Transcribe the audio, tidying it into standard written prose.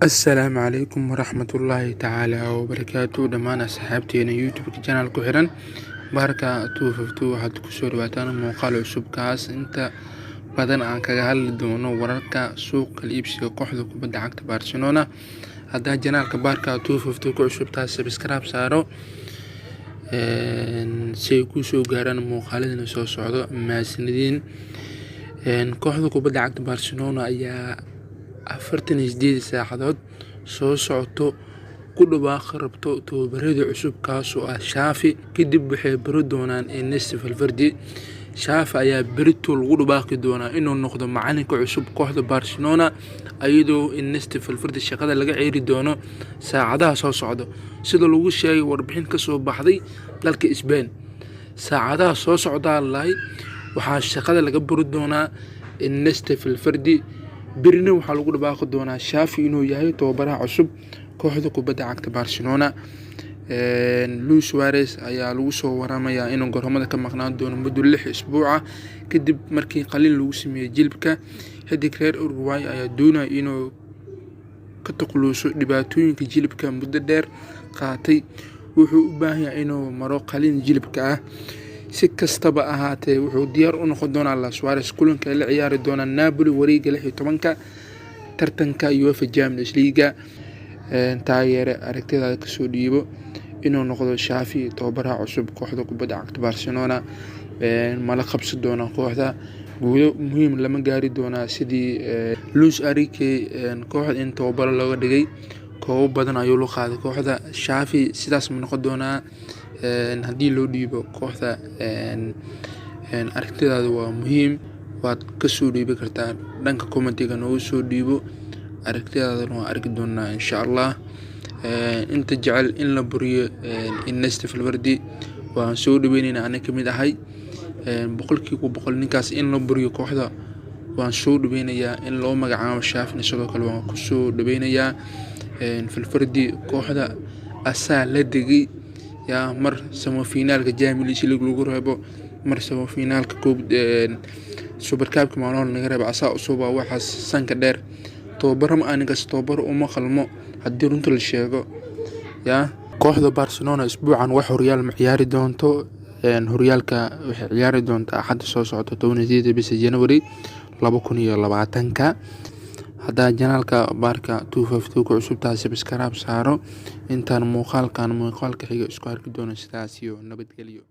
السلام عليكم ورحمة الله تعالى وبركاته دمان أصحابتينا يوتيوب channel ku xiran barka 252 waxaad ku soo dhawaataan muuqaal cusub kaas inta badan aan kaga hadli doono wararka suuqa iibsiga kooxda kubadda cagta Barcelona hadaa channelka barka 252 ku cusub taas subscribe saaro si ay ku soo gaaraan muuqaaladana soo socdo maasnidiin kooxda kubadda cagta Barcelona ayaa 48 saacadood soo socoto ku dhawaaqi rabto tababarada cusub kaas oo ah Xavi kadib waxay bari doonaan Ernesto Valverde. Xavi ayaa berito lagu dhawaaqi doonaa inuu noqdo macalinka cusub kooxda Barcelona iyadoo Ernesto Valverde shaqada laga ceeri doono saacadaha soo socdo sida lagu sheegay warbixin ka soo baxday dalka Spain. Saacadaha soo socda waxaa shaqada laga bari doonaa Ernesto Valverde برنا waxaa lagu dhawaaqi doonaa Xavi inuu yahay tababaraha cusub kooxda kubadda cagta Barcelona. Luis Suarez ayaa lagu soo waramayaa inuu garoomada ka maqnaan doono muddo 6 isbuuc ah kadib markii qalin lagu sameeyay jilibka. Xidig reer Uruguay ayaa doonaya inuu ka taqaluso dhibaatooyinka jilibka muddo dheer qaatay wuxuu u baahan yahay inuu maro qalin jilibka ah. si kastaba ahaatee wuxuu diyaar u noqon doonaa Suarez kulanka la ciyaari doona Napoli wareegga 16 tartanka UEFA Champions League. taageere aragtida ka soo dhiibo inuu noqdo Xavi tababaraha cusub kooxda kubadda cagta Barcelona mala qabsi doona kooxda guulo muhiim lama gaari doona sidii Luis Enrique kooxda in tababar looga dhigay koob badan ayuu la qaaday kooxda Xavi sidaas ma noqon doonaa haddii loo dhiibo kooxda aragtidaadu waa muhiim waad ka soo dhiibi kartaa dhanka commentiga noogu soo dhiibo aragtidaadana waa arki doonaa insha Allah. inta jecel in la buriyo Ernesto Valverde waan soo dhaweynaynaa aniga kamid ahay boqolkiiba boqol ninkaas in la buriyo kooxda waan soo dhaweynayaa in loo magacaabo Xavi sidoo kale waan ku soo dhaweynayaa Valverde kooxda asaa la degay يا مر سمو فينال كجاميليش اللي يقولوا قريبه مر سمو فينال كوب سوبر كاب كمان نقرب عصا أصوبة وحس سانك دير توبرهم أنا قص توبر وما خلمو هديرون تلشيقو يا كوحدة برشلونة أسبوعا وح ريال معياري دونتو هريال كعياري دونت أحد الصوص عطتو نزيد بس جنوري لابوكوني لبعتنكا هذا جنالك باركا 252 كعصب تاسي بسكراب سارو انتان موخال كان موخال كحيقو اسكوارك دون استاسيو نبت قليو